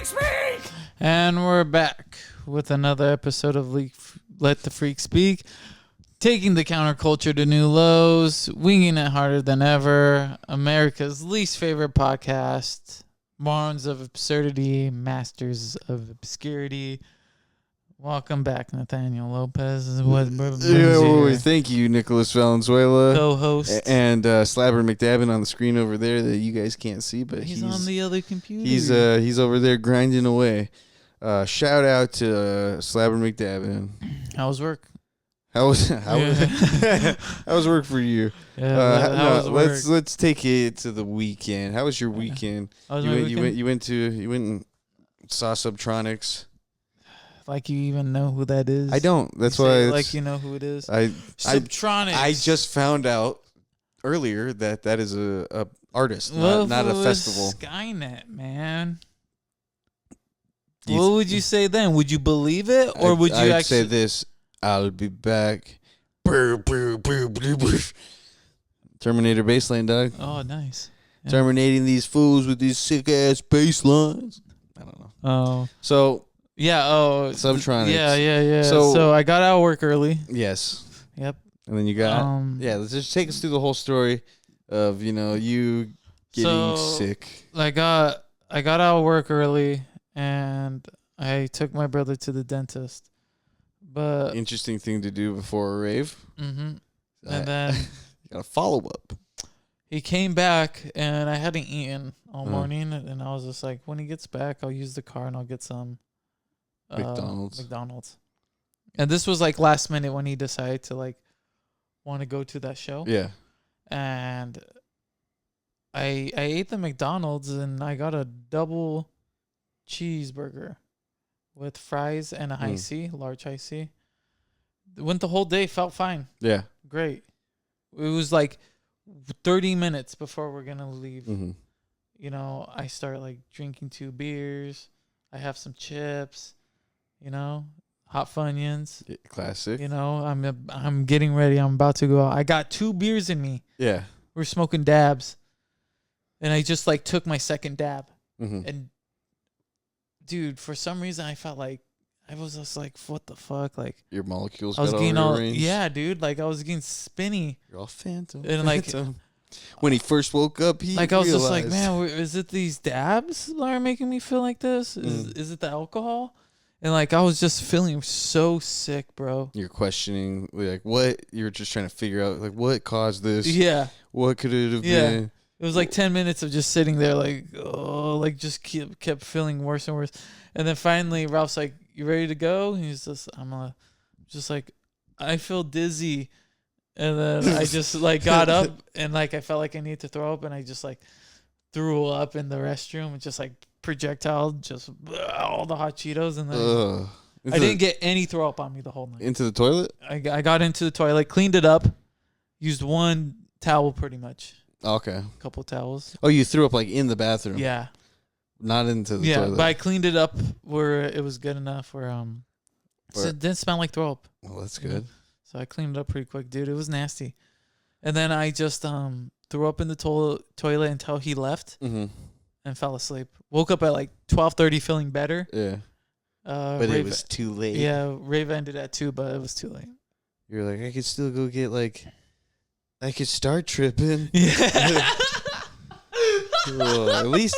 Freak Speak! And we're back with another episode of Let the Freak Speak. Taking the counterculture to new lows, winging it harder than ever. America's least favorite podcast. Morons of absurdity, masters of obscurity. Welcome back, Nathaniel Lopez. Thank you, Nicholas Valenzuela. Co-host. And Slabber McDabbin on the screen over there that you guys can't see, but he's on the other computer. He's over there grinding away. Shout out to Slabber McDabbin. How was work? How was work for you? Yeah, let's take it to the weekend. How was your weekend? You went and saw Subtronics. Like you even know who that is? I don't. That's why. Like you know who it is. Subtronics. I just found out earlier that is a artist, not a festival. Skynet, man. What would you say then? Would you believe it, or would you I'd say this? I'll be back. Terminator baseline, dog. Oh, nice. Yeah. Terminating these fools with these sick ass baselines. I don't know. Oh. So. Yeah. Oh. Subtronics. Yeah. So I got out of work early. Yes. Yep. And then you got. Let's just take us through the whole story of you getting sick. I got out of work early and I took my brother to the dentist. But interesting thing to do before a rave. Mm-hmm. And then you got a follow up. He came back and I hadn't eaten all morning, and I was just like, when he gets back, I'll use the car and I'll get some McDonald's. And this was like last minute when he decided to like want to go to that show. Yeah. And I ate the McDonald's and I got a double cheeseburger with fries and a high C, large high C. Went the whole day, felt fine. Yeah. Great. It was like 30 minutes before we're going to leave. Mm-hmm. I start like drinking 2 beers. I have some chips, hot Funyuns. Yeah, classic. I'm getting ready. I'm about to go out. I got 2 beers in me. Yeah. We're smoking dabs. And I just like took my second dab. Mm-hmm. And dude, for some reason I felt like I was just like, what the fuck? Like your molecules I was got getting all all rearranged. Yeah, dude. Like I was getting spinny. You're all phantom. And like when he first woke up, I was just like, man, is it these dabs that are making me feel like this? Is it the alcohol? And like I was just feeling so sick, bro. You're questioning like what you're just trying to figure out, like what caused this? Yeah. What could it have been? It was like 10 minutes of just sitting there like, oh, like just kept feeling worse and worse. And then finally Ralph's like, you ready to go? And he's just, just like, I feel dizzy. And then I just like got up and like I felt like I needed to throw up, and I just like threw up in the restroom and just like projectile, just all the hot Cheetos. And then I didn't get any throw up on me the whole night. Into the toilet? I got into the toilet, cleaned it up, used one towel pretty much. Okay. A couple towels. Oh, you threw up like in the bathroom? Yeah. Not into the toilet. Yeah, but I cleaned it up where it was good enough where so it didn't smell like throw up. Well, that's good. So I cleaned it up pretty quick, dude. It was nasty. And then I just threw up in the toilet until he left and fell asleep. Woke up at like 12:30 feeling better. Yeah. But it was too late. Yeah, rave ended at 2, but it was too late. You're like, I could still go get like, I could start tripping. Yeah. Well, at least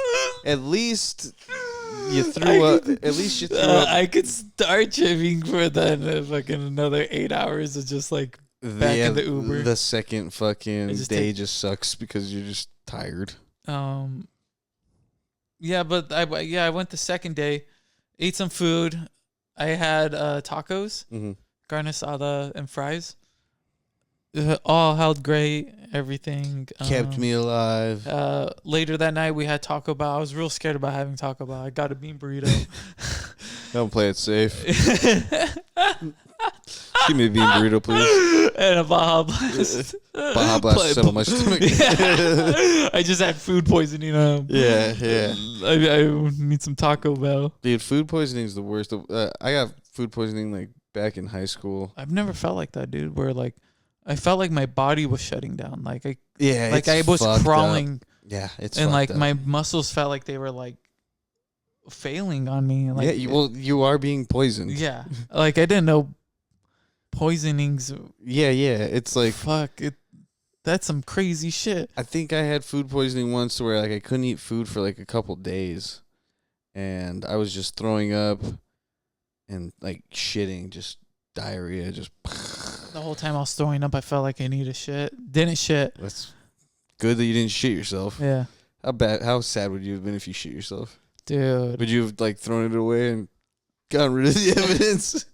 you threw up. At least you threw up. I could start tripping for then fucking another 8 hours of just like back in the Uber. The second fucking day just sucks because you're just tired. Yeah, but I went the second day, ate some food. I had tacos, carne asada, and fries. All held great. Everything kept me alive. Later that night, we had Taco Bell. I was real scared about having Taco Bell. I got a bean burrito. Don't play it safe. Give me a bean burrito, please. And a Baja Blast. Baja Blast settle my stomach. Yeah. I just had food poisoning. Yeah. I need some Taco Bell. Dude, food poisoning is the worst. I got food poisoning like back in high school. I've never felt like that, dude. Where like I felt like my body was shutting down. Like I was crawling. Yeah, it's and like up. my muscles felt like they were like failing on me. Like, yeah, you are being poisoned. Yeah, like I didn't know poisonings. Yeah, it's like fuck it. That's some crazy shit. I think I had food poisoning once where like I couldn't eat food for like a couple days, and I was just throwing up and like shitting, just diarrhea, just. The whole time I was throwing up, I felt like I needed shit. Didn't shit. That's good that you didn't shit yourself. Yeah. How sad would you have been if you shit yourself? Dude. Would you have like thrown it away and gotten rid of the evidence?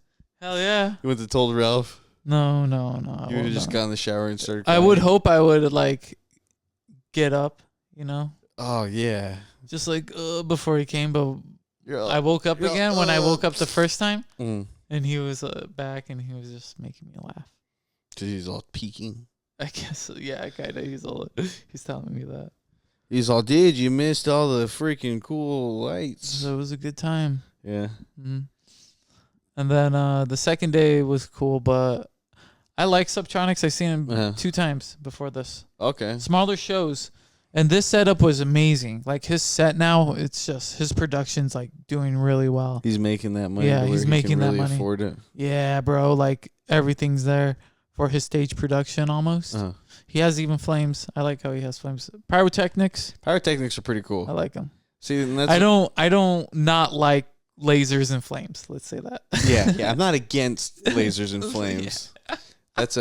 Hell yeah. You went to told Ralph? No. You would have just got in the shower and started crying. crying. I would hope I would like get up, you know? Oh, yeah. Just like before he came, but I woke up again when I woke up the first time. And he was back, and he was just making me laugh. Because he's all peeking. I guess, yeah, kind of. He's telling me that. He's all, dude, you missed all the freaking cool lights. So it was a good time. Yeah. Mm-hmm. And then the second day was cool, but I like Subtronics. I've seen him 2 times before this. Okay. Smaller shows. And this setup was amazing. Like his set now, it's just his production's like doing really well. He's making that money. Yeah, he's making that really money. Afford it. Yeah, bro. Like everything's there for his stage production almost. Uh-huh. He has even flames. I like how he has flames. Pyrotechnics. Pyrotechnics are pretty cool. I like them. See, and that's I don't not like lasers and flames. Let's say that. Yeah. I'm not against lasers and flames. Yeah. It's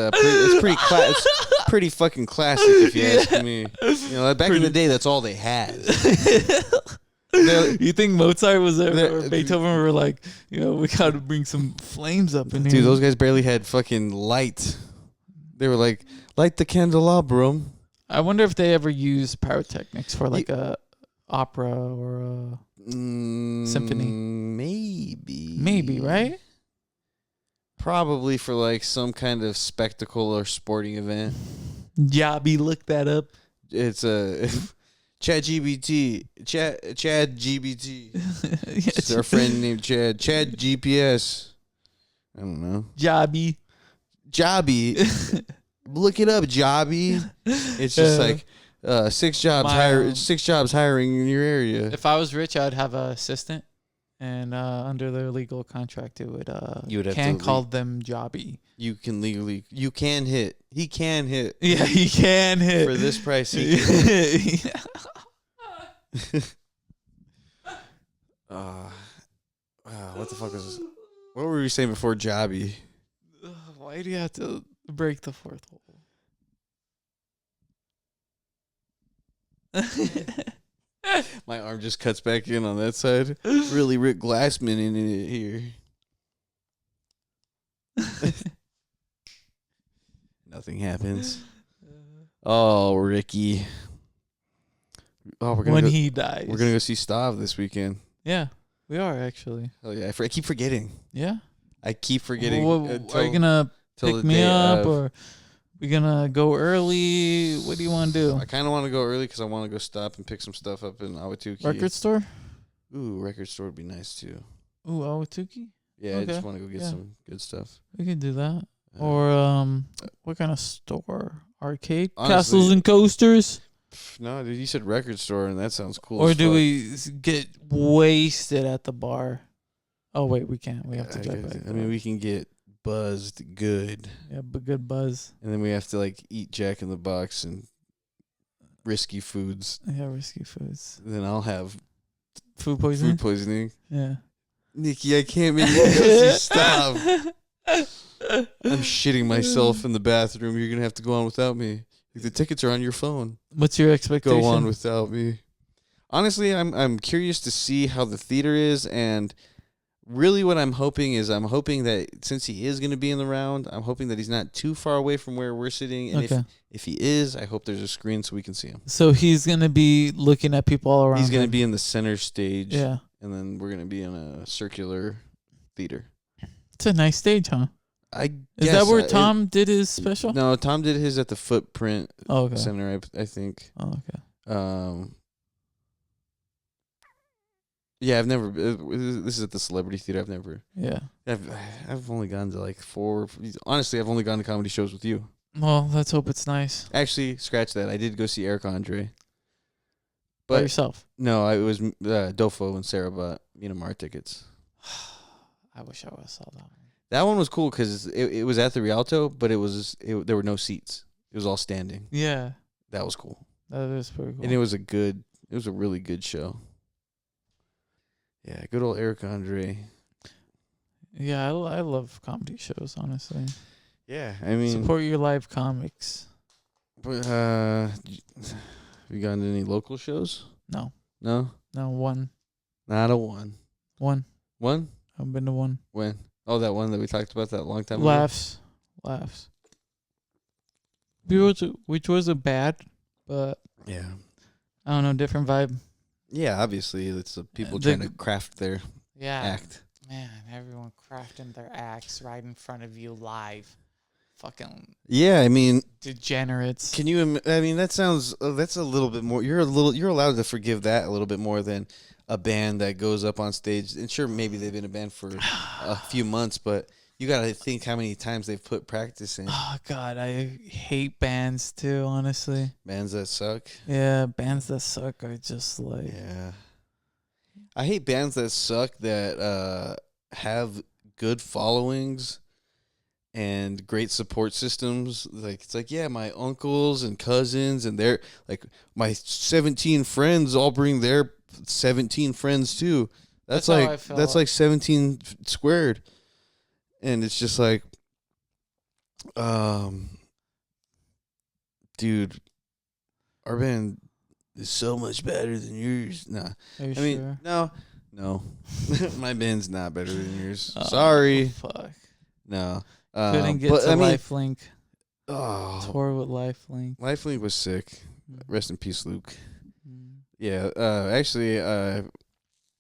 pretty fucking classic if you ask me. You know, back in the day, that's all they had. You think Mozart was there or Beethoven were like, you know, we got to bring some flames up in here. Dude, those guys barely had fucking light. They were like, light the candelabrum. I wonder if they ever used pyrotechnics for like a opera or a symphony. Maybe, right? Probably for like some kind of spectacle or sporting event. Jobby, look that up. It's a ChatGPT. ChatGPT. It's our friend named Chad. Chad GPS. I don't know. Jobby. Look it up, Jobby. It's just like 6 jobs hiring in your area. If I was rich, I'd have an assistant. And under their legal contract, it would call them jobby. You can hit. He can hit. Yeah, he can hit. For this price, he can hit. What the fuck was this? What were we saying before jobby? Why do you have to break the fourth wall? My arm just cuts back in on that side. Really Rick Glassman in it here. Nothing happens. Oh, Ricky. Oh, he dies. We're gonna go see Stav this weekend. Yeah, we are actually. Oh yeah, I keep forgetting. Yeah, I keep forgetting. Are you gonna pick me up or? We gonna go early? What do you want to do? I kind of want to go early because I want to go stop and pick some stuff up in Ahwatukee. Record store? Ooh, record store would be nice too. Ooh, Ahwatukee? Yeah, okay. I just want to go get some good stuff. We can do that. Or what kind of store? Arcade? Honestly, Castles and Coasters? No, dude, you said record store, and that sounds cool. Or do we get wasted at the bar? Oh wait, we can't. We have to drive back. I mean, we can get buzzed good. Yeah, but good buzz. And then we have to like eat Jack in the Box and risky foods. Yeah, risky foods. And then I'll have food poisoning. Yeah. Nikki, I can't make you stop. I'm shitting myself in the bathroom. You're gonna have to go on without me. The tickets are on your phone. What's your expectation? Go on without me. Honestly, I'm curious to see how the theater is, and really what I'm hoping that since he is going to be in the round, I'm hoping that he's not too far away from where we're sitting. And if he is, I hope there's a screen so we can see him. So he's going to be looking at people all around. He's going to be in the center stage. Yeah. And then we're going to be in a circular theater. It's a nice stage, huh? Is that where Tom did his special? No, Tom did his at the Footprint Center, I think. Oh, okay. Yeah, I've never. This is at the Celebrity Theater. I've never. Yeah. I've only gone to like 4. Honestly, I've only gone to comedy shows with you. Well, let's hope it's nice. Actually, scratch that. I did go see Eric Andre. By But yourself. no, it was Dofo and Sarah bought Miramar tickets. I wish I would have saw that one. That one was cool because it was at the Rialto, but there were no seats. It was all standing. Yeah, That was cool, that is pretty cool. and it was a really good show. Yeah, good old Eric Andre. Yeah, I love comedy shows, honestly. Yeah, I mean, Support your live comics. but have you gone to any local shows? No, No, one. not a one. One. One? I've been to one. When? Oh, that one that we talked about that long time ago. Laughs. Which wasn't bad, but Yeah. I don't know, different vibe. Yeah, obviously it's the people The- trying to craft their Yeah. act. Man, everyone crafting their acts right in front of you live. Fucking Yeah, I mean, degenerates. can you? I mean, that sounds. That's a little bit more. You're allowed to forgive that a little bit more than a band that goes up on stage. And sure, maybe they've been a band for a few months, but you got to think how many times they've put practice in. Oh God, I hate bands too. Honestly, Bands that suck. yeah, bands that suck are just like Yeah, I hate bands that suck that have good followings and great support systems. Like it's like, yeah, my uncles and cousins and their like my 17 friends all bring their 17 friends too. That's how I like felt. that's like 17 squared. And it's just like dude, our band is so much better than yours. Nah. Are you I mean, sure? no. My band's not better than yours. Oh, Sorry. Fuck. No. Couldn't get but to I mean, Lifelink. oh, Tour with Lifelink. Lifelink was sick. Rest in peace, Luke. Mm. Yeah. Actually,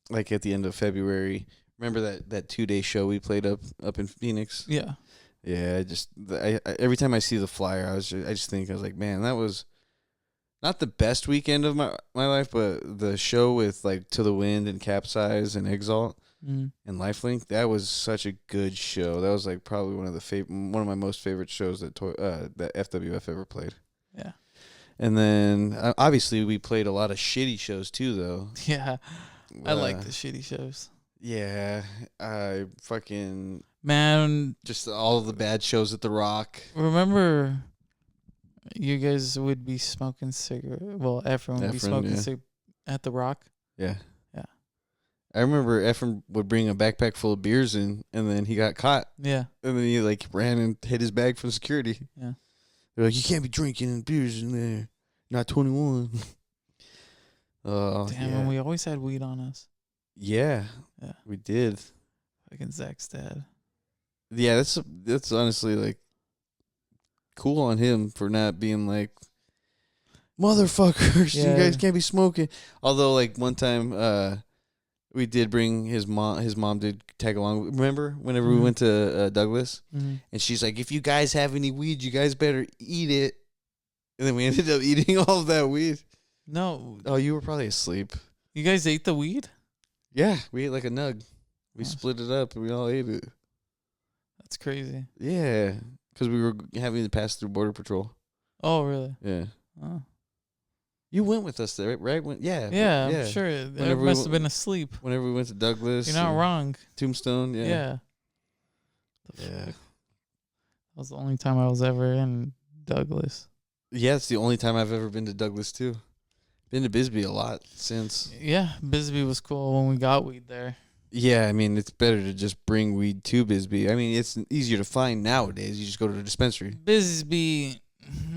like at the end of February, remember that 2-day show we played up in Phoenix? Yeah. Yeah. I every time I see the flyer, I just think I was like, man, that was not the best weekend of my life, but the show with like To the Wind and Capsize and Exalt Mm. and Lifelink, that was such a good show. That was like probably one of my most favorite shows that FWF ever played. Yeah. And then obviously we played a lot of shitty shows too, though. Yeah. I like the shitty shows. Yeah, I fucking Man, just all of the bad shows at the Rock. remember you guys would be smoking cigarette. Well, everyone would be Efren, smoking yeah. at the Rock. Yeah. Yeah. I remember Efren would bring a backpack full of beers in, and then he got caught, Yeah. and then he like ran and hid his bag from security. Yeah. They're like, you can't be drinking beers in there. Not 21. Damn, yeah. and we always had weed on us. Yeah, Yeah. we did. Fucking Zach's dad. Yeah, that's honestly like cool on him for not being like, motherfuckers, Yeah. you guys can't be smoking. Although like one time we did bring his mom did tag along. Remember whenever we Mhm. went to Douglas, Mm-hmm. and she's like, if you guys have any weed, you guys better eat it. And then we ended up eating all of that weed. No, Oh, you were probably asleep. you guys ate the weed? Yeah, we ate like a nug. We Oh. split it up and we all ate it. That's crazy. Yeah, because we were having to pass through Border Patrol. Oh, really? Yeah. Oh. You went with us there, right? Yeah, yeah. I'm sure. I Whenever we must have w- been asleep. Whenever we went to Douglas. You're not and wrong. Tombstone, yeah. Yeah. The Yeah. fuck? That was the only time I was ever in Douglas. Yeah, it's the only time I've ever been to Douglas, too. Been to Bisbee a lot since. Yeah, Bisbee was cool when we got weed there. Yeah, I mean, it's better to just bring weed to Bisbee. I mean, it's easier to find nowadays. You just go to the dispensary. Bisbee,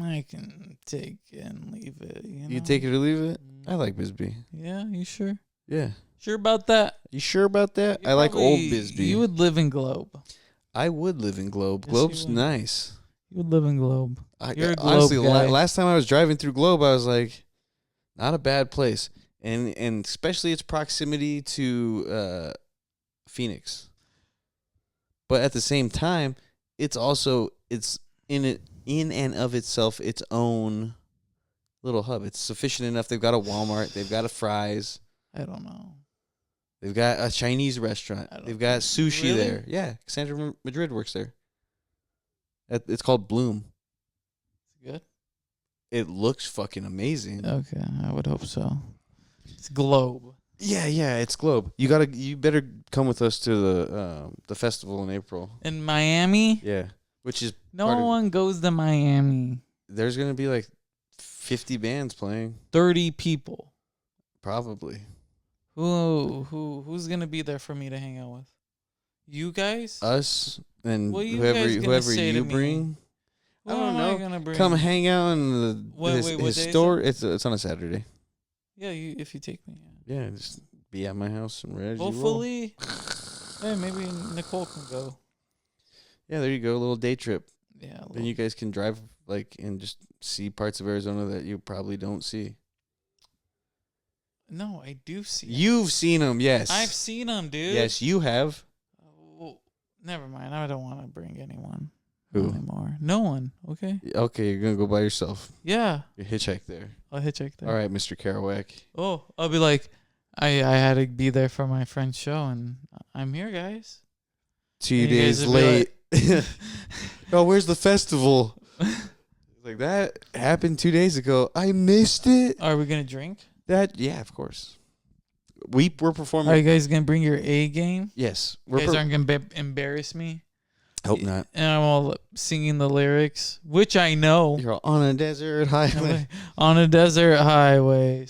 I can take and leave it. You You know? take it or leave it? Mm. I like Bisbee. Yeah, you sure? Yeah. Sure about that? You sure about that? You I like old probably- Bisbee. You would live in Globe. I would live in Globe. Yes, you Globe's would. nice. You would live in Globe. You're a Globe Honestly, guy. last time I was driving through Globe, I was like, not a bad place, and especially its proximity to Phoenix. But at the same time, it's in and of itself its own little hub. It's sufficient enough. They've got a Walmart. They've got a Fry's. I don't know. They've got a Chinese restaurant. I don't They've got sushi Really? there. Yeah, Cassandra Madrid works there. It's called Bloom. Good. It looks fucking amazing. Okay, I would hope so. It's Globe. Yeah, it's Globe. You better come with us to the festival in April. In Miami? Yeah, which is No part of- one goes to Miami. there's gonna be like 50 bands playing, 30 people. probably. Who's gonna be there for me to hang out with? You guys? Us and What are you whoever guys gonna say to you me? bring. Who I don't am know. I gonna bring? Come hang out in the What day is store. It's on a Saturday. Yeah, if you take me. Yeah, just be at my house and ready. Hopefully. Hey, maybe Nicole can go. Yeah, there you go. A little day trip. Yeah. Then you guys can drive and just see parts of Arizona that you probably don't see. No, I do see. You've seen them, yes. I've seen them, dude. Yes, you have. Oh, never mind. I don't want to bring anyone Who? anymore. No one. Okay. Okay, you're gonna go by yourself. Yeah. You hitchhike there. I'll hitchhike there. All right, Mr. Kerouac. Oh, I'll be like, I had to be there for my friend's show, and I'm here, guys. 2 And you guys days would be late. Oh, where's the festival? Like that happened 2 days ago. I missed it. Are we gonna drink? Yeah, of course. We're performing. Are you guys gonna bring your A game? Yes, You guys aren't gonna embarrass me. Hope not. And I'm all singing the lyrics, which I know. You're on a desert highway. On a desert highway.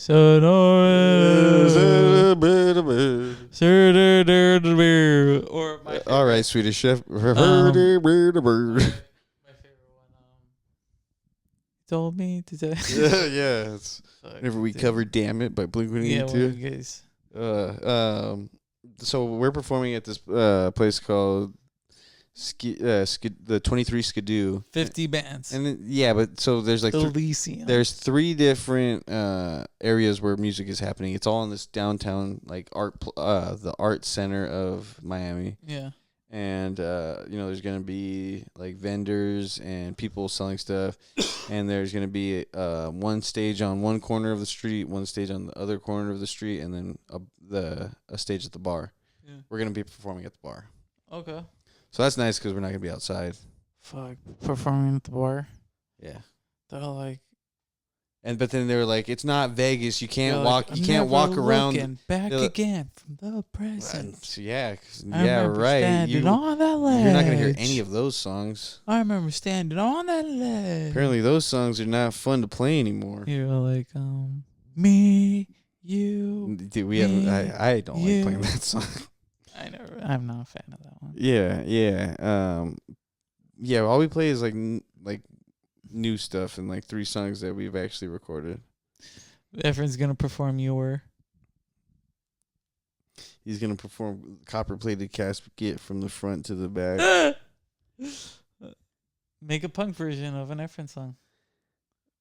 Or my favorite, All right, Swedish Chef. my favorite one. Told me to tell. Yeah. It's whenever we cover "Damn It" by Yeah, well, Blink-182. you guys. So we're performing at this place called the 23 Skidoo. 50 bands. And but so there's like Elysium. there's 3 different areas where music is happening. It's all in this downtown like the art center of Miami. Yeah. And there's gonna be like vendors and people selling stuff, and there's gonna be one stage on one corner of the street, one stage on the other corner of the street, and then a stage at the bar. Yeah. We're gonna be performing at the bar, Okay. so that's nice because we're not gonna be outside. Fuck. Performing at the bar. Yeah. They're like. But then they were like, it's not Vegas. You can't they're walk. like, You "I'm can't never walk around. looking Back they're like- again from the present. Yeah. I remember Right. standing on that ledge. You're not gonna hear any of those songs. I remember standing on that ledge. Apparently, those songs are not fun to play anymore. You're like, me, you. Dude, we haven't. I don't like you. playing that song. I'm not a fan of that one. Yeah. All we play is like new stuff and like 3 songs that we've actually recorded. Efren's gonna perform your. He's gonna perform "Copper-Plated Casket" from the front to the back. Make a punk version of an Efren song.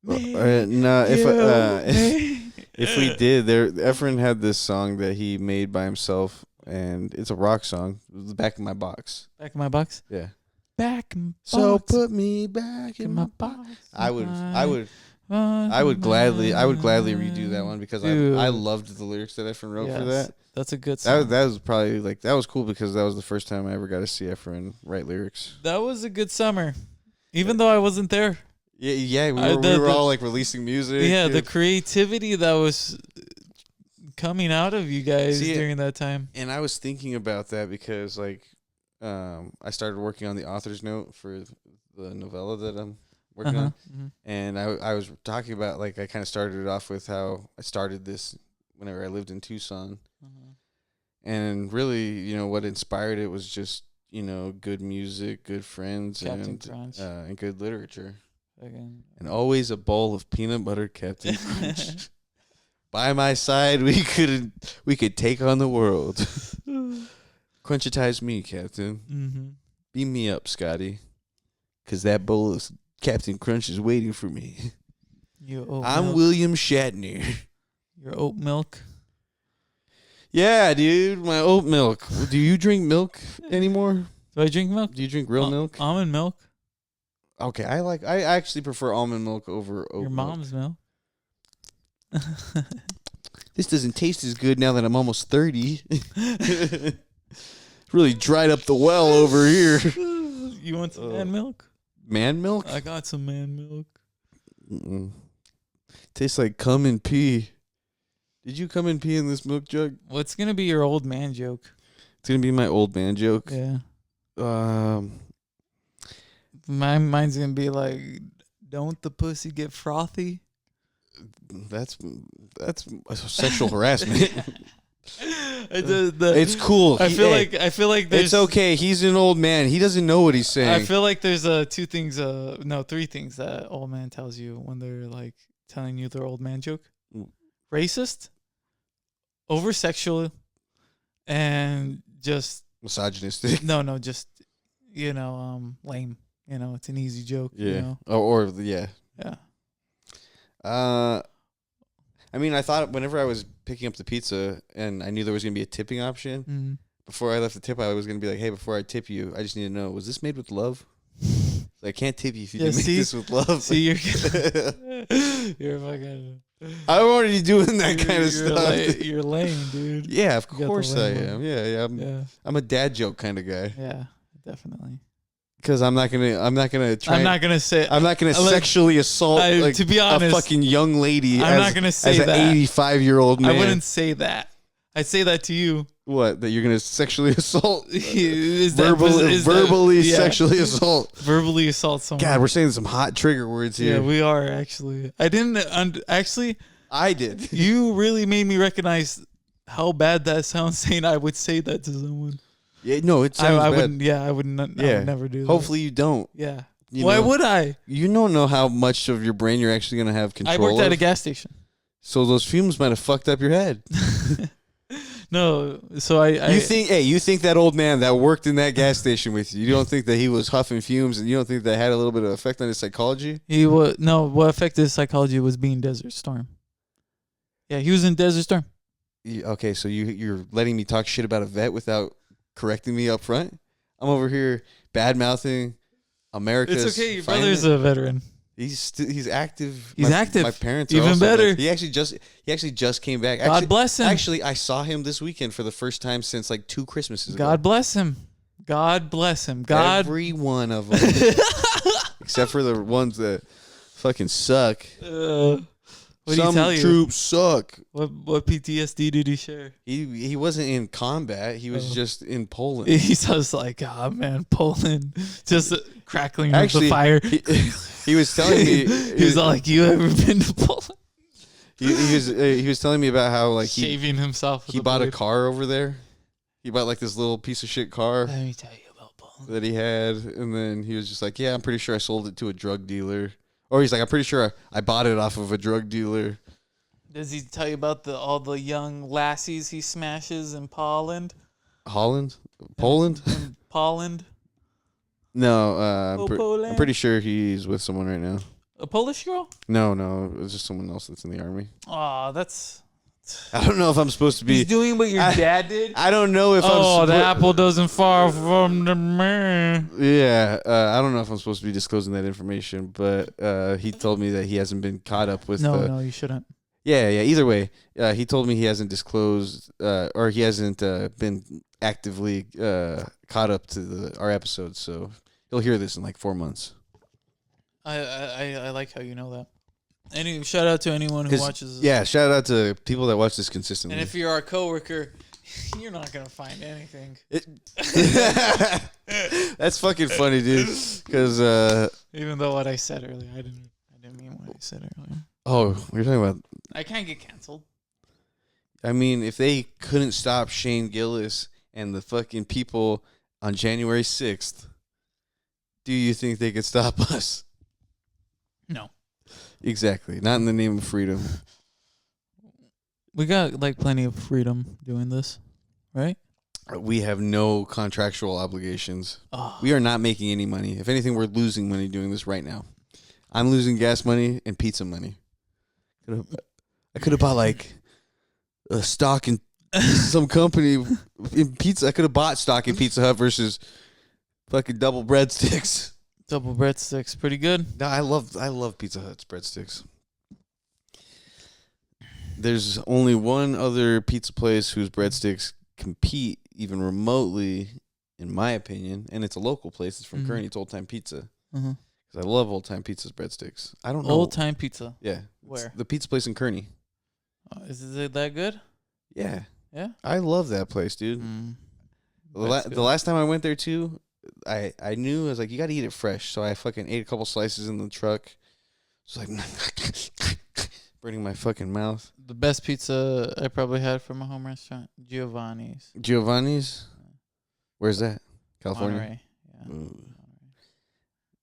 No, if we did, Efren had this song that he made by himself, and it's a rock song. It was the Back in My Box. Back in my box. Yeah. Back in So box. put me back in my box. I would gladly redo that one because I loved the lyrics that Efren wrote for that. That's a good song. That was probably that was cool because that was the first time I ever got to see Efren write lyrics. That was a good summer, even though I wasn't there. Yeah, we were all like releasing music. Yeah, the creativity that was coming out of you guys during that time. And I was thinking about that because I started working on the author's note for the novella that I'm working on. Mm-hmm. And I was talking about I kind of started it off with how I started this whenever I lived in Tucson. And really, what inspired it was just, good music, good friends, Captain Crunch. and good literature. Again. And always a bowl of peanut butter Captain Crunch. By my side, we could take on the world. Crunchitize me, Captain. Mm-hmm. Beam me up, Scotty. Because that bowl of Captain Crunch is waiting for me. I'm William Shatner. Your oat milk. Yeah, dude, my oat milk. Do you drink milk anymore? Do I drink milk? Do you drink real milk? Almond milk. Okay, I actually prefer almond milk over oat Your mom's milk. This doesn't taste as good now that I'm almost 30. Really dried up the well over here. You want some man milk? Man milk? I got some man milk. Mm-mm. Tastes like cum and pee. Did you come and pee in this milk jug? What's gonna be your old man joke? It's gonna be my old man joke. Yeah. Um, Mine's gonna be like, don't the pussy get frothy? that's sexual harassment. The- It's cool. I feel like there's, It's okay. He's an old man. He doesn't know what he's saying. I feel like there's three things that old man tells you when they're like telling you their old man joke. Racist, over sexual, and just misogynistic. just lame. It's an easy joke. Yeah. You know? Or yeah. Yeah. I mean, I thought whenever I was picking up the pizza and I knew there was going to be a tipping option, Mm. before I left the tip, I was going to be like, hey, before I tip you, I just need to know, was this made with love? I can't tip you if you didn't make this with love. See, you're fucking. I'm already doing that kind of you're stuff. You're lame, dude. Yeah, of You got the course I lame am. one. Yeah. I'm a dad joke kind of guy. Yeah, definitely. Because I'm not gonna try. I'm not gonna say. I'm not gonna like, sexually assault to be honest, a fucking young lady. I'm not gonna say as that. an 85-year-old man. I wouldn't say that. I'd say that to you. What? That you're gonna sexually assault? Is that- verbally is that- yeah. sexually assault. Verbally assault someone. God, we're saying some hot trigger words here. Yeah, we are actually. I didn't actually. I did. You really made me recognize how bad that sounds. Saying I would say that to someone. Yeah, no, it sounds I bad. wouldn't. Yeah, I would not. I would never do that. Hopefully you don't. Yeah. You Why know, would I? You don't know how much of your brain you're actually gonna have control. I worked at of. a gas station. So those fumes might have fucked up your head. No, so I you think that old man that worked in that gas station with you don't think that he was huffing fumes, and you don't think that had a little bit of effect on his psychology? he was no. What affected his psychology was being Desert Storm. Yeah, he was in Desert Storm. Okay, so you're letting me talk shit about a vet without correcting me up front? I'm over here bad mouthing America's. It's okay. Your brother's a veteran. He's active. He's active. My parents are Even also better. He actually just came back. God bless him. Actually, I saw him this weekend for the first time since like 2 Christmases ago. God bless him. God bless him. God. Every one of them, except for the ones that fucking suck. What did he Some tell you? troops suck. What PTSD did he share? He wasn't in combat. He was just in Poland. He's just like, oh man, Poland, just crackling Actually, of the fire. He was telling me. He was all like, you ever been to Poland? He was telling me about how like Shaving himself. With he a bought a blade. car over there. He bought like this little piece of shit car Let me tell you about Poland. that he had, and then he was just like, yeah, I'm pretty sure I sold it to a drug dealer. Or he's like, I'm pretty sure I bought it off of a drug dealer. Does he tell you about all the young lassies he smashes in Poland? Holland? Poland? In Poland? No, Poland? I'm pretty sure he's with someone right now. A Polish girl? No, it was just someone else that's in the army. Oh, that's... I don't know if I'm supposed to be. He's doing what your dad did? I don't know if Oh, I'm. the apple doesn't fall from the man. Yeah, I don't know if I'm supposed to be disclosing that information, but he told me that he hasn't been caught up with. No, you shouldn't. Yeah. Either way, he told me he hasn't disclosed or he hasn't been actively caught up to our episodes, so he'll hear this in like 4 months. I like how you know that. Shout out to anyone who watches this. Yeah, shout out to people that watch this consistently. And if you're our coworker, you're not gonna find anything. That's fucking funny, dude. Because even though what I said earlier, I didn't mean what I said earlier. oh, you're talking about. I can't get canceled. I mean, if they couldn't stop Shane Gillis and the fucking people on January 6th, do you think they could stop us? No. Exactly. Not in the name of freedom. We got like plenty of freedom doing this, right? We have no contractual obligations. Oh. We are not making any money. If anything, we're losing money doing this right now. I'm losing gas money and pizza money. I could have bought like a stock in some company in pizza. I could have bought stock in Pizza Hut versus fucking double breadsticks. Double breadsticks, pretty good. No, I love Pizza Hut's breadsticks. There's only one other pizza place whose breadsticks compete even remotely, in my opinion, and it's a local place. It's from Kearney. It's Old Time Pizza. Uh-huh. Because I love Old Time Pizza's breadsticks. I don't know. Old Time Pizza. Yeah. Where? It's the pizza place in Kearney. Is it that good? Yeah, Yeah. I love that place, dude. Mm. The last time I went there too, I knew I was like, you got to eat it fresh. So I fucking ate a couple slices in the truck. It's like burning my fucking mouth. The best pizza I probably had from a home restaurant, Giovanni's. Giovanni's. Where's that? California. Monterey. Yeah. Ooh,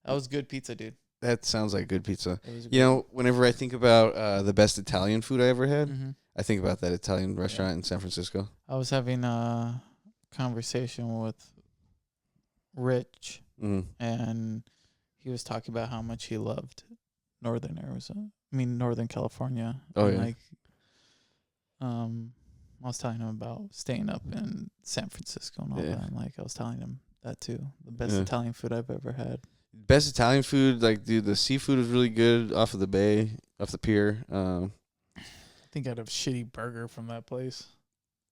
That was good pizza, dude. that sounds like good pizza. It was You know, whenever I think about the best Italian food I ever had, hmm I think about that Italian restaurant in San Francisco. I was having a conversation with Rich, Mm. and he was talking about how much he loved Northern Arizona. I mean, Northern California. Oh, And yeah. like, I was telling him about staying up in San Francisco and all Yeah. that. And like, I was telling him that too. The best Yeah. Italian food I've ever had. Best Italian food, like, dude, the seafood was really good off of the bay, off the pier. I think I had a shitty burger from that place.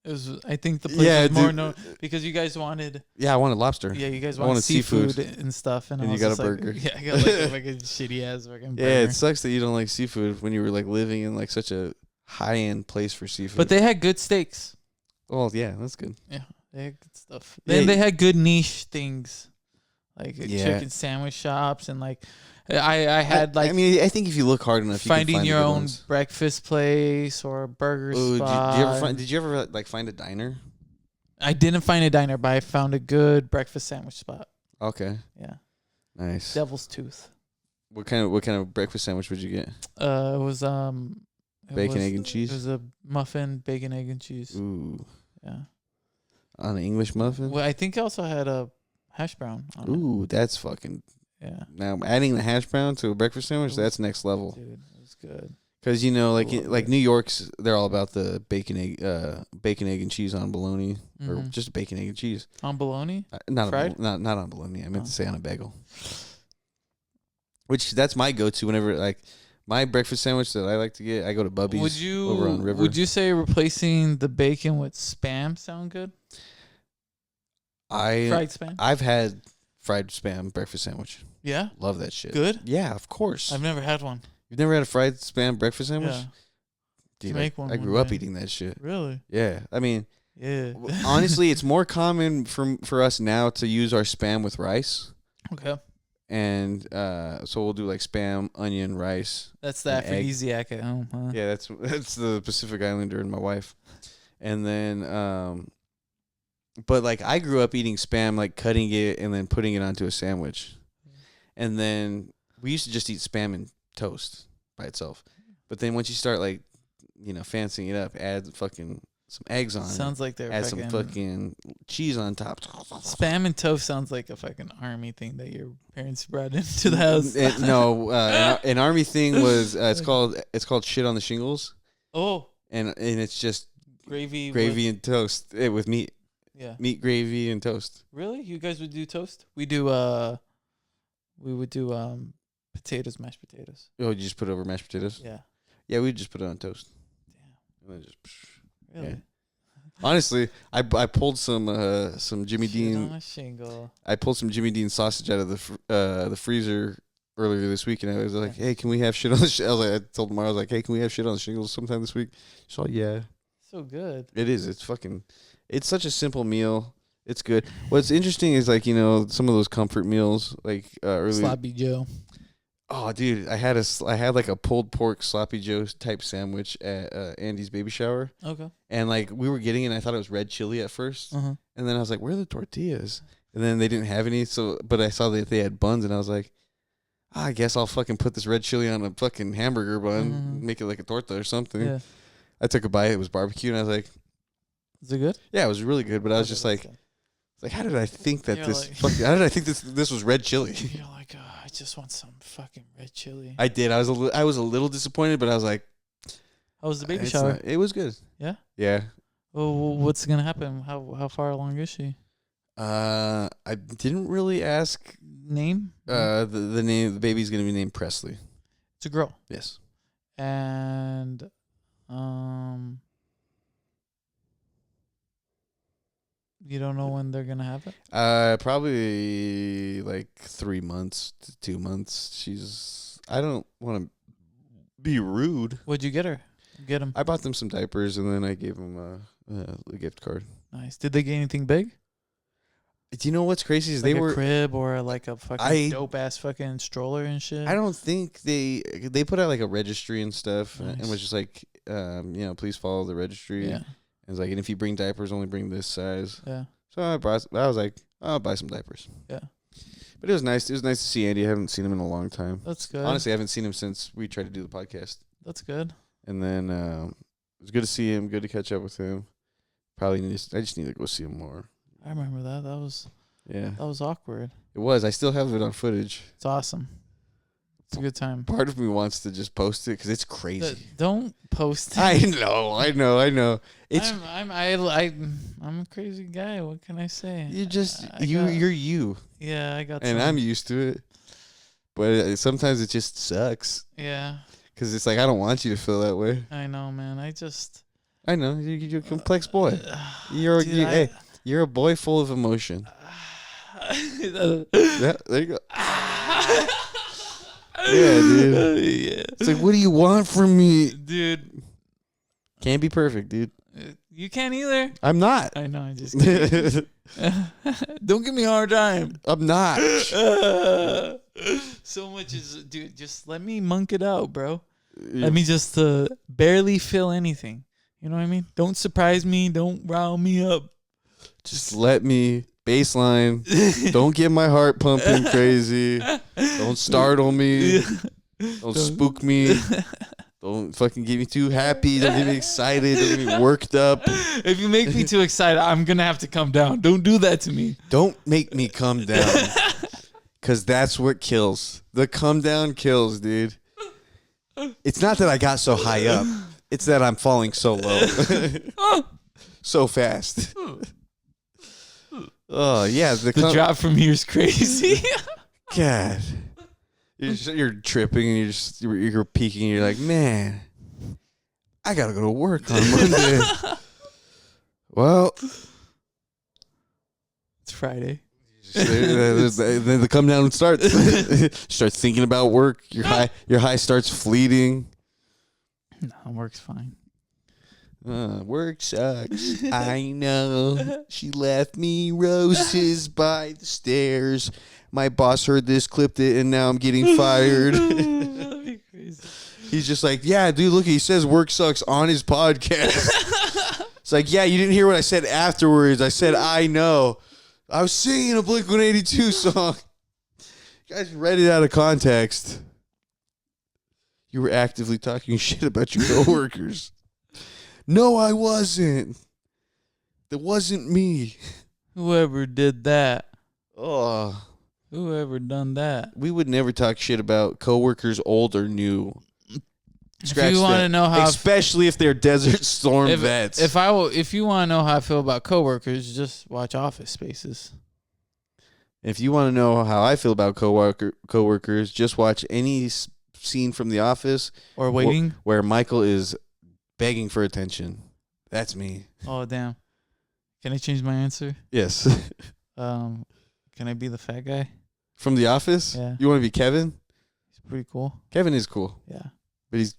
It was. I think the place Yeah, was more dude. known because you guys wanted. Yeah, I wanted lobster. Yeah, you guys I wanted wanted seafood seafood. and stuff, and And I you was got a just like, burger. Yeah, I got like a fucking shitty ass fucking burger. Yeah, it sucks that you don't like seafood when you were like living in like such a high end place for seafood. But they had good steaks. well, yeah, that's good. Yeah, they had good stuff. Yeah, Then they had good niche things, like Yeah. chicken sandwich shops, and like I had like I mean, I think if you look hard enough, you finding can find your the good own ones. breakfast place or a burger Ooh, spot. did you ever like find a diner? I didn't find a diner, but I found a good breakfast sandwich spot. Okay, Yeah, nice. Devil's Tooth. What kind of breakfast sandwich would you get? It was Bacon, egg, and cheese? It was a muffin, bacon, egg, and cheese. Ooh, Yeah. on an English muffin. Well, I think I also had a hash brown on Ooh, that's fucking. it. Yeah. Now adding the hash brown to a breakfast sandwich, It was- that's next level. Dude, it was good. Because you know, like Love like it. New York's, they're all about the bacon, egg, and cheese on bologna, or Mhm. just bacon, egg, and cheese. On bologna? Not Fried? not on bologna. I meant Oh. to say on a bagel. Which that's my go-to whenever like my breakfast sandwich that I like to get. I go to Bubby's over on River. Would you say replacing the bacon with Spam sound good? Fried Spam? I've had fried Spam breakfast sandwich. Yeah. Love that shit. Good? Yeah, of course. I've never had one. You've never had a fried Spam breakfast sandwich? Yeah. Dude, make one I one grew up day. eating that shit. Really? Yeah, I mean, Yeah. honestly, it's more common for us now to use our Spam with rice. Okay. And so we'll do like Spam, onion, rice. That's the An egg. aphrodisiac at home, huh? Yeah, that's the Pacific Islander and my wife. And then but like I grew up eating Spam, like cutting it and then putting it onto a sandwich. And then we used to just eat Spam and toast by itself. But then once you start like, you know, fancying it up, add fucking some eggs on Sounds like they're it, add some fucking fucking cheese on top. Spam and toast sounds like a fucking army thing that your parents brought into the house. No, an army thing was it's called shit on the shingles, Oh, and it's just gravy. gravy and toast with meat, Yeah. meat gravy and toast. Really? You guys would do toast? We do. We would do potatoes, mashed potatoes. Oh, you just put it over mashed potatoes? Yeah. Yeah, we just put it on toast. Damn. And then just Really? Yeah. Honestly, I pulled some Jimmy Shit Dean. on a shingle. I pulled some Jimmy Dean sausage out of the freezer earlier this week, and I was like, "Hey, can we have shit on the?" I was like, I told Mara, I was like, "Hey, can we have shit on the shingles sometime this week?" She's like, "Yeah." So good. It is. It's fucking. It's such a simple meal. It's good. What's interesting is like, you know, some of those comfort meals like earlier. Sloppy Joe. Oh, dude, I had like a pulled pork sloppy joe type sandwich at Andy's baby shower, Okay. and like we were getting it, and I thought it was red chili at first, Uh-huh. and then I was like, "Where are the tortillas?" And then they didn't have any, so but I saw that they had buns, and I was like, I guess I'll fucking put this red chili on a fucking hamburger bun, Mhm. make it like a torta or something. Yeah. I took a bite. It was barbecue, and I was like, Is it good? "Yeah, it was really good." But I was just like, how did I think that You're this? like- How did I think this was red chili? You're like, I just want some fucking red chili. I did. I was a little disappointed, but I was like, How was the baby "It's shower? not- it was good. Yeah? Yeah. Well, what's gonna happen? How far along is she? I didn't really ask. Name? The name. The baby's gonna be named Presley. It's a girl. Yes. And you don't know when they're gonna have it? Probably like 3 months to 2 months. I don't want to be rude. What'd you get her? Get them. I bought them some diapers, and then I gave them a gift card. Nice. Did they get anything big? Do you know what's crazy is Like they a were. crib or like a fucking I- dope ass fucking stroller and shit? I don't think they put out like a registry and stuff, and Nice. was just like, please follow the registry. Yeah. And it's like, and if you bring diapers, only bring this size. Yeah. So I was like, I'll buy some diapers. Yeah. But it was nice. It was nice to see Andy. I haven't seen him in a long time. That's good. Honestly, I haven't seen him since we tried to do the podcast. That's good. And then it was good to see him. Good to catch up with him. I just need to go see him more. I remember that. Yeah, That was awkward. it was. I still have it on footage. It's awesome. It's a good time. Part of me wants to just post it because it's crazy. Don't post it. I know. It's I'm a crazy guy. What can I say? you're you, Yeah, I got. and some. I'm used to it. But sometimes it just sucks Yeah, because it's like I don't want you to feel that way. I know, man. I know you're a complex boy. You're Dude, you're a boy full of emotion. Yeah, there you go. Yeah, dude. Yeah. It's like, what do you want from me? Dude, Can't be perfect, dude. you can't either. I'm not. I know. I just kidding. Don't give me a hard time. I'm not. So much is, dude. Just let me monk it out, bro. Let me just barely feel anything. You know what I mean? Don't surprise me. Don't rile me up. Just let me baseline. Don't get my heart pumping crazy. Don't startle me. Don't spook me. Don't fucking get me too happy. Don't get me excited. Don't get me worked up. If you make me too excited, I'm gonna have to come down. Don't do that to me. Don't make me come down. Because that's what kills. The come down kills, dude. It's not that I got so high up. It's that I'm falling so low. So fast. Oh, yeah. The drop from here is crazy. God. You're tripping and you're peeking and you're like, man, I got to go to work on Monday. Well. It's Friday. Then the come down starts. Start thinking about work. Your high starts fleeting. No, work's fine. Work sucks. I know. She left me roses by the stairs. My boss heard this, clipped it, and now I'm getting fired. That'd be crazy. He's just like, yeah, dude, look, he says work sucks on his podcast. It's like, yeah, you didn't hear what I said afterwards. I said, I know. I was singing a Blink-182 song. You guys read it out of context. You were actively talking shit about your coworkers. No, I wasn't. That wasn't me. Whoever did that. Oh, Whoever done that. we would never talk shit about coworkers, old or new. If you want to know how, especially if they're Desert Storm vets. if you want to know how I feel about coworkers, just watch Office Spaces. If you want to know how I feel about coworkers, just watch any scene from The Office Or waiting. where Michael is begging for attention. That's me. Oh damn! Can I change my answer? Yes. Can I be the fat guy? From The Office? Yeah. You want to be Kevin? He's pretty cool. Kevin is cool, Yeah. but Is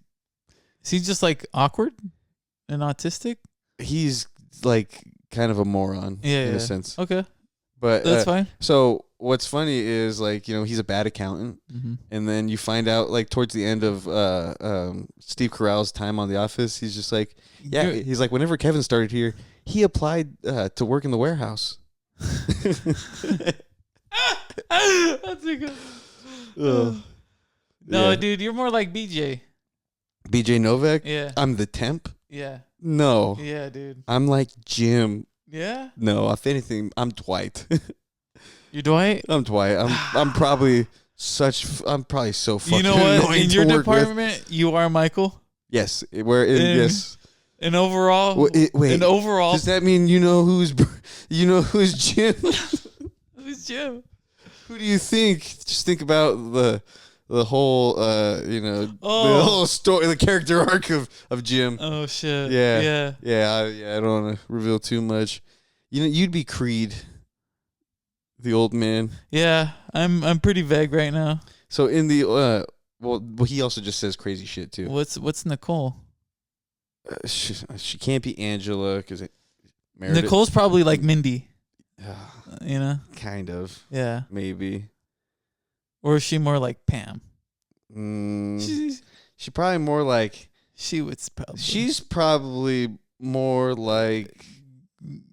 he just like awkward and autistic? he's like kind of a moron Yeah, in yeah. a sense. Okay, But that's fine. so what's funny is like, he's a bad accountant. Mm-hmm. And then you find out, like, towards the end of Steve Carell's time on The Office, he's just like, yeah, he's like, whenever Kevin started here, he applied to work in the warehouse. That's a good. No, Yeah. dude, you're more like BJ. BJ Novak? Yeah, I'm the temp? yeah, No. yeah, dude. I'm like Jim. Yeah, No, if anything, I'm Dwight. you're Dwight. I'm Dwight. I'm probably I'm probably so fucking You know what? annoying In to your work with. department, you are Michael. Yes. And- And overall, Wait. and overall, Does that mean who's Jim? who's Jim? Who do you think? Just think about the whole the whole story, the character arc of Jim. Oh shit. Yeah. Yeah. I don't want to reveal too much. You'd be Creed, the old man. Yeah. I'm pretty vague right now. So in the well, he also just says crazy shit too. What's Nicole? She can't be Angela because Meredith. Nicole's probably like Mindy. You know? Kind of. Yeah. Maybe. Or is she more like Pam? She probably more like. She would probably. She's probably more like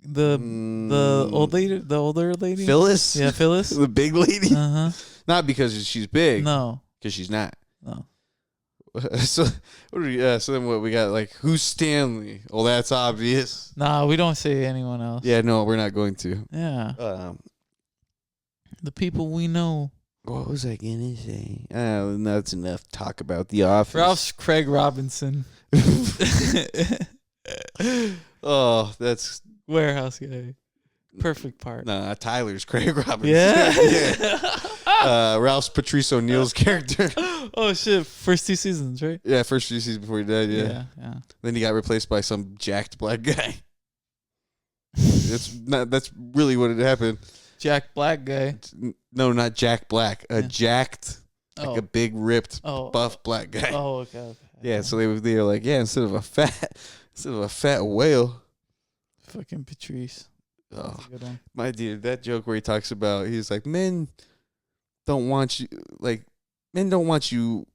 the old lady, the older lady. Phyllis. Yeah, Phyllis, the big lady. Uh huh. Not because she's big. No, because she's not. no. So so then what we got? Like, who's Stanley? Oh, that's obvious. Nah, we don't say anyone else. Yeah, no, we're not going to. Yeah. The people we know. What was I gonna say? That's enough talk about The Office. Ralph's Craig Robinson. Oh, that's Warehouse guy. Perfect part. nah. Tyler's Craig Robinson. Yeah. yeah. Ralph's Patrice O'Neal's character. Oh shit! First 2 seasons, right? Yeah, first 2 seasons before he died. Yeah. Yeah. Then he got replaced by some jacked black guy. That's really what had happened. Jack Black guy. No, not Jack Black. Jacked, like a big ripped buff black guy. Oh, okay. Yeah, so they were like, yeah, instead of a fat whale. Fucking Patrice. Oh, That's a good one. my dude, that joke where he talks about, he's like, men don't want you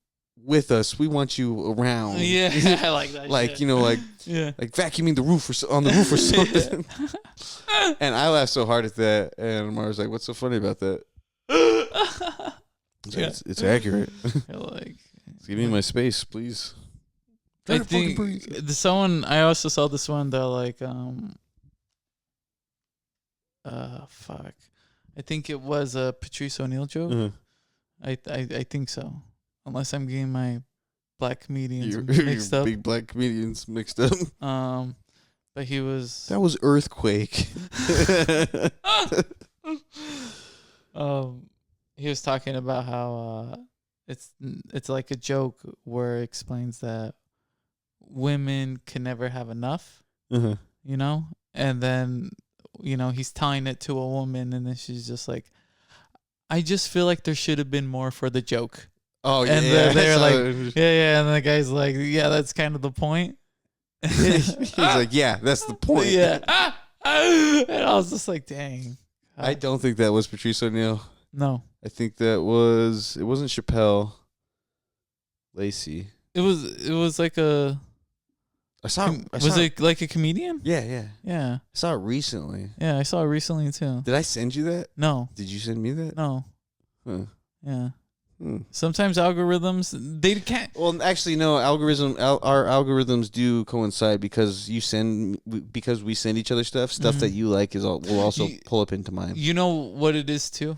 with us. We want you around. Yeah, I like that. Like, shit. like Yeah. like vacuuming the roof on the roof or something. And I laughed so hard at that, and Mara's like, "What's so funny about that?" It's accurate. Like, Give me my space, please. I think I also saw this one that like fuck. I think it was a Patrice O'Neal joke. Uh-huh. I think so. Unless I'm getting my black comedians Your mixed up. big black comedians mixed up. But he was That was Earthquake. he was talking about how it's like a joke where it explains that women can never have enough, Uh-huh. you know? And then, he's telling it to a woman, and then she's just like, I just feel like there should have been more for the joke. Oh, yeah. And they're like, yeah. And the guy's like, yeah, that's kind of the point. He's like, yeah, that's the point. Yeah. And I was just like, dang. I don't think that was Patrice O'Neal. No. I think it wasn't Chappelle. Lacey. It was like a... it like a comedian? Yeah. Yeah. I saw it recently. Yeah, I saw it recently too. Did I send you that? No. Did you send me that? No. Huh. Yeah. Sometimes algorithms, they can't. Well, actually, no. Our algorithms do coincide because we send each other stuff that you like will also pull up into mine. You know what it is too?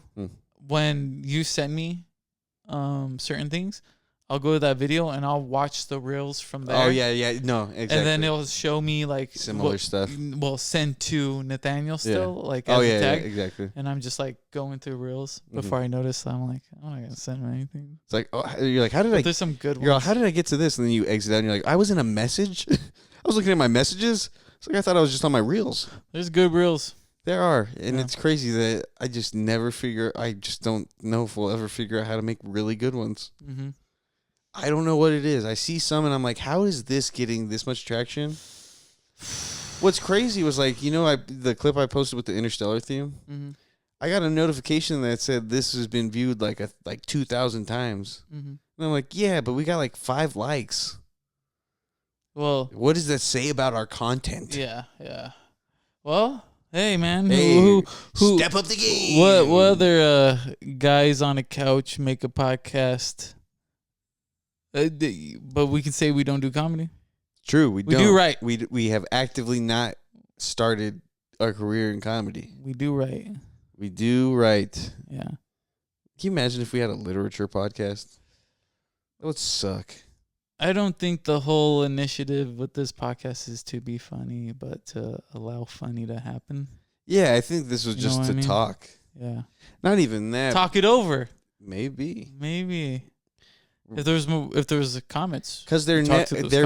When you send me certain things, I'll go to that video and I'll watch the reels from there. Oh yeah, no, exactly. And then it'll show me like similar stuff. Well, send to Nathaniel still, like as oh a tag. yeah, exactly. And I'm just like going through reels before I notice. I'm like, I'm not gonna send him anything. It's like, you're like, how did There's some good ones. You're like, how did I get to this? And then you exit out and you're like, I was in a message. I was looking at my messages. It's like I thought I was just on my reels. There's good reels. There are, and it's crazy that I just I just don't know if we'll ever figure out how to make really good ones. Mm-hmm. I don't know what it is. I see some and I'm like, how is this getting this much traction? What's crazy was like, the clip I posted with the Interstellar theme, I got a notification that said this has been viewed like 2,000 times. And I'm like, yeah, but we got like 5 likes. Well, what does that say about our content? Yeah. Well, hey man, who step up the game? What other guys on a couch make a podcast? But we can say we don't do comedy. True, we don't. do right. We have actively not started our career in comedy. We do right. We do right. Yeah. Can you imagine if we had a literature podcast? That would suck. I don't think the whole initiative with this podcast is to be funny, but to allow funny to happen. Yeah, I think this was just to talk. Yeah. Not even that. Talk it over. Maybe. If there's comments, because there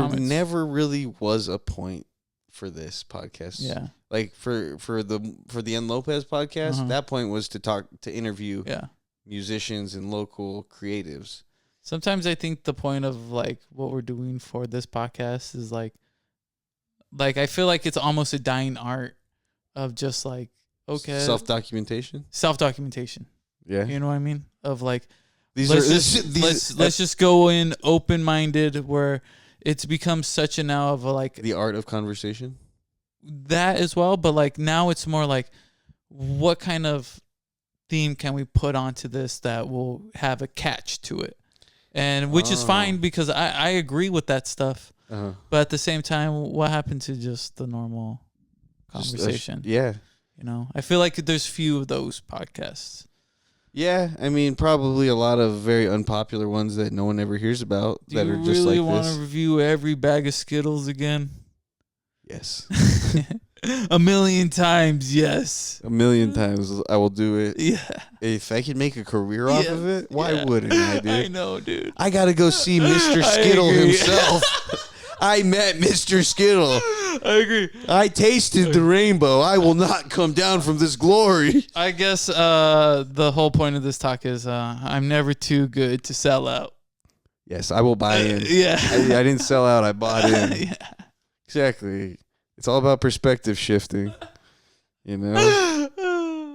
never really was a point for this podcast. Yeah, like for the N Lopez podcast, that point was to interview musicians and local creatives. Sometimes I think the point of like what we're doing for this podcast is like like I feel like it's almost a dying art of just like okay, Self-documentation. self-documentation. Yeah. You know what I mean? Of like These let's just go in open-minded where it's become such a now of a like the art of conversation. that as well, but like now it's more like what kind of theme can we put onto this that will have a catch to it, and which is fine because I agree with that stuff. But at the same time, what happened to just the normal conversation? Yeah. You know, I feel like there's few of those podcasts. Yeah, I mean, probably a lot of very unpopular ones that no one ever hears about Do that you are just really like want this. to review every bag of Skittles again? Yes. 1,000,000 times, yes. 1,000,000 times I will do it. Yeah. If I could make a career off of it, why yeah. wouldn't I, dude? I know, dude. I got to go see Mr. I Skittle agree. himself. I met Mr. Skittle. I agree. I tasted the rainbow. I will not come down from this glory. I guess the whole point of this talk is I'm never too good to sell out. Yes, I will buy in. Yeah. I didn't sell out. I bought in. Yeah. Exactly. It's all about perspective shifting. You know,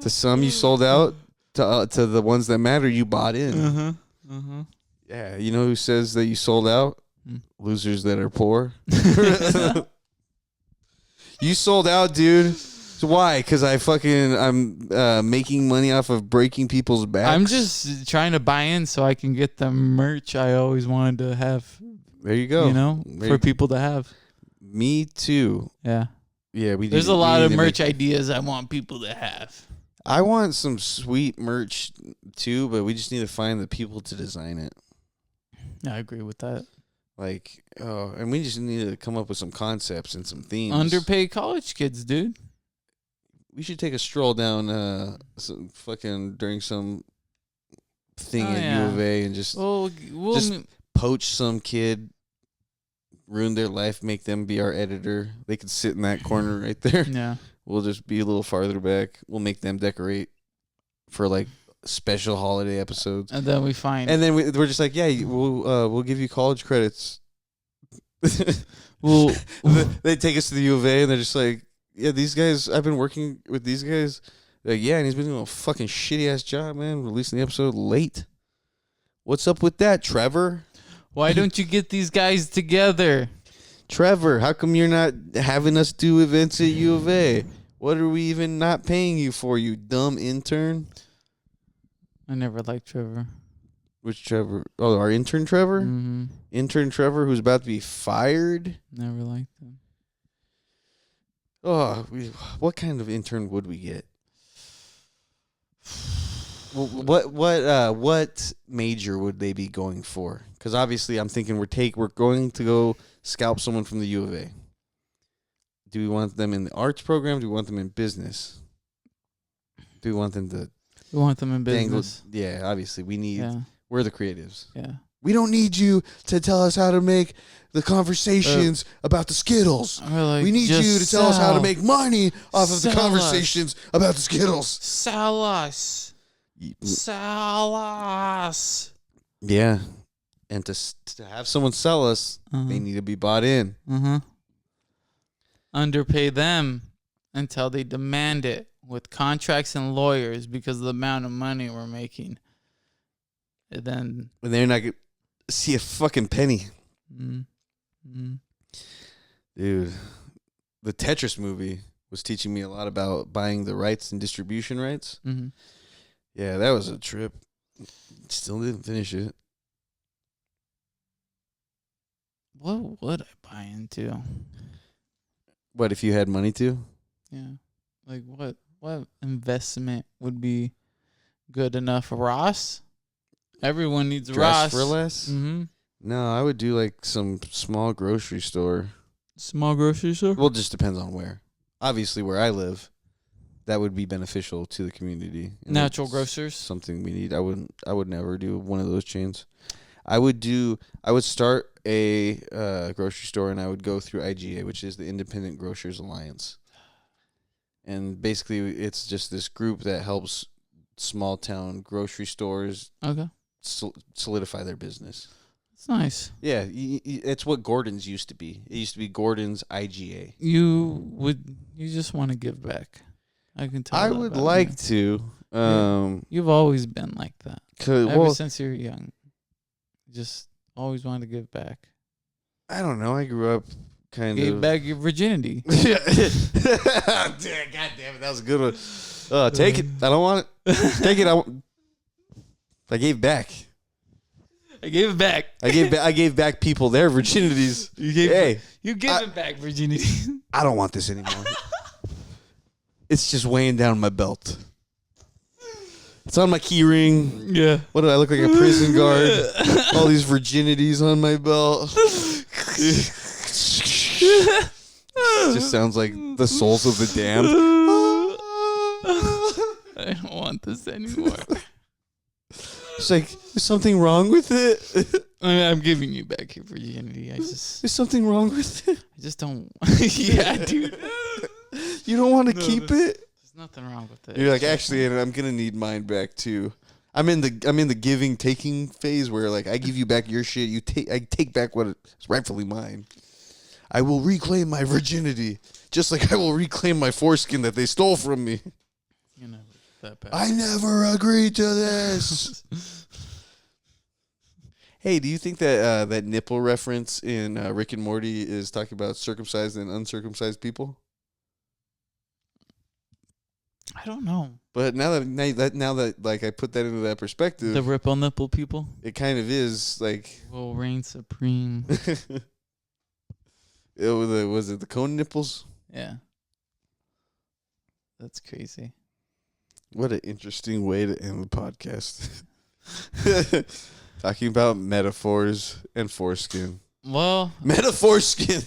to some you sold out. To the ones that matter, you bought in. Yeah, you know who says that you sold out? Losers that are poor. You sold out, dude. So why? Because I'm making money off of breaking people's backs. I'm just trying to buy in so I can get the merch I always wanted to have. There you go. You know, for people to have. Me too. Yeah. Yeah, There's a lot of merch ideas I want people to have. I want some sweet merch too, but we just need to find the people to design it. I agree with that. Like, and we just need to come up with some concepts and some themes. Underpaid college kids, dude. We should take a stroll down during some thing at U of A and just poach some kid, ruin their life, make them be our editor. They could sit in that corner right there. Yeah. We'll just be a little farther back. We'll make them decorate for like special holiday episodes. And then we find. And then we're just like, yeah, we'll give you college credits. Well, they take us to the U of A and they're just like, yeah, these guys, I've been working with these guys. Like, yeah, and he's been doing a fucking shitty ass job, man. Releasing the episode late. What's up with that, Trevor? Why don't you get these guys together? Trevor, how come you're not having us do events at U of A? What are we even not paying you for, you dumb intern? I never liked Trevor. Which Trevor? Oh, our intern Trevor? Mm-hmm. Intern Trevor who's about to be fired? Never liked him. Oh, what kind of intern would we get? Well, what major would they be going for? Because obviously, I'm thinking we're going to go scalp someone from the U of A. Do we want them in the arts program? Do we want them in business? Do we want them to? We want them in business. Yeah, obviously, we need. Yeah. We're the creatives. Yeah. We don't need you to tell us how to make the conversations about the Skittles. Like, we need you to tell us how to make money off of the conversations about the Skittles. Sell us. Sell us. Yeah. And to have someone sell us, they need to be bought in. Underpay them until they demand it with contracts and lawyers because of the amount of money we're making. And then when they're not going to see a fucking penny. Dude, the Tetris movie was teaching me a lot about buying the rights and distribution rights. Yeah, that was a trip. Still didn't finish it. What would I buy into? What, if you had money to? Yeah. Like what investment would be good enough? Ross? Everyone needs Dress Ross. for less? No, I would do like some small grocery store. Small grocery store? Well, it just depends on where. Obviously, where I live, that would be beneficial to the community. Natural grocers? Something we need. I would never do one of those chains. I would start a grocery store and I would go through IGA, which is the Independent Grocers Alliance. And basically, it's just this group that helps small town grocery stores solidify their business. It's nice. Yeah, it's what Gordon's used to be. It used to be Gordon's IGA. You just want to give back. I can tell. I would like to. You've always been like that. Well, Since you were young. Just always wanted to give back. I don't know. I grew up kind Gave of. back your virginity. Yeah. God damn it. That was a good one. Take it. I don't want it. Take it. I gave back. I gave it back. I gave back people their virginities. You gave I- it back virginity. I don't want this anymore. It's just weighing down my belt. It's on my key ring. Yeah. What do I look like, a prison guard? All these virginities on my belt. Just sounds like the souls of the damned. I don't want this anymore. It's like, there's something wrong with it. I'm giving you back your virginity. There's something wrong with it. I just don't. Yeah, dude. You don't want to keep it? There's nothing wrong with it. You're like, actually, I'm gonna need mine back too. I'm in the giving taking phase where like I give you back your shit. I take back what is rightfully mine. I will reclaim my virginity, just like I will reclaim my foreskin that they stole from me. You know that bad. I never agreed to this. Hey, do you think that that nipple reference in Rick and Morty is talking about circumcised and uncircumcised people? I don't know. But now that like I put that into that perspective, The ripple nipple people it kind of is like. will reign supreme. Was it the cone nipples? Yeah. That's crazy. What an interesting way to end the podcast. Talking about metaphors and foreskin. Well, Metaforeskin.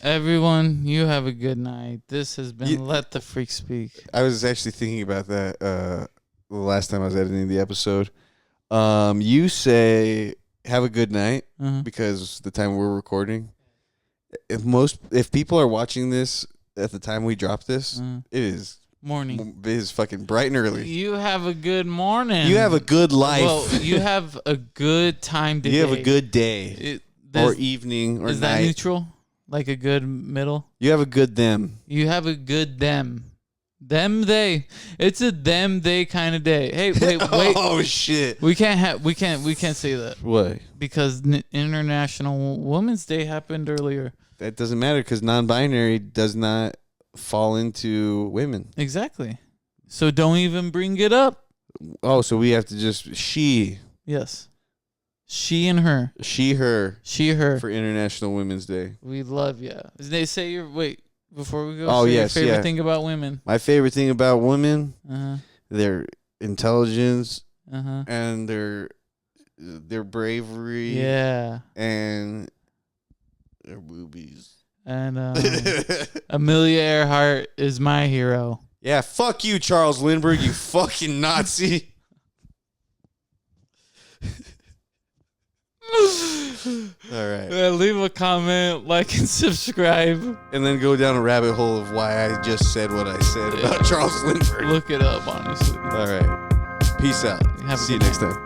everyone, you have a good night. This has been Let the Freak Speak. I was actually thinking about that the last time I was editing the episode. You say have a good night because the time we're recording. If people are watching this at the time we drop this, it is morning. It is fucking bright and early. You have a good morning. You have a good life. Well, you have a good time today. You have a good day or evening or night. Is that neutral? Like a good middle? You have a good them. You have a good them. Them they. It's a them they kind of day. Hey, wait. Oh shit. We can't say that. What? Because International Women's Day happened earlier. That doesn't matter because non-binary does not fall into women. Exactly. So don't even bring it up. Oh, so we have to just she. Yes. She and her. She, her. She, her. For International Women's Day. We love you. They say before we go, oh, say yes, your favorite thing about women. My favorite thing about women, Uh-huh. their intelligence Uh-huh. and their bravery. Yeah. And their boobies. And Amelia Earhart is my hero. Yeah, fuck you, Charles Lindbergh, you fucking Nazi. All right. Leave a comment, like, and subscribe. And then go down a rabbit hole of why I just said what I said about Charles Lindbergh. Look it up, honestly. All right. Peace out. Have a See you good next time.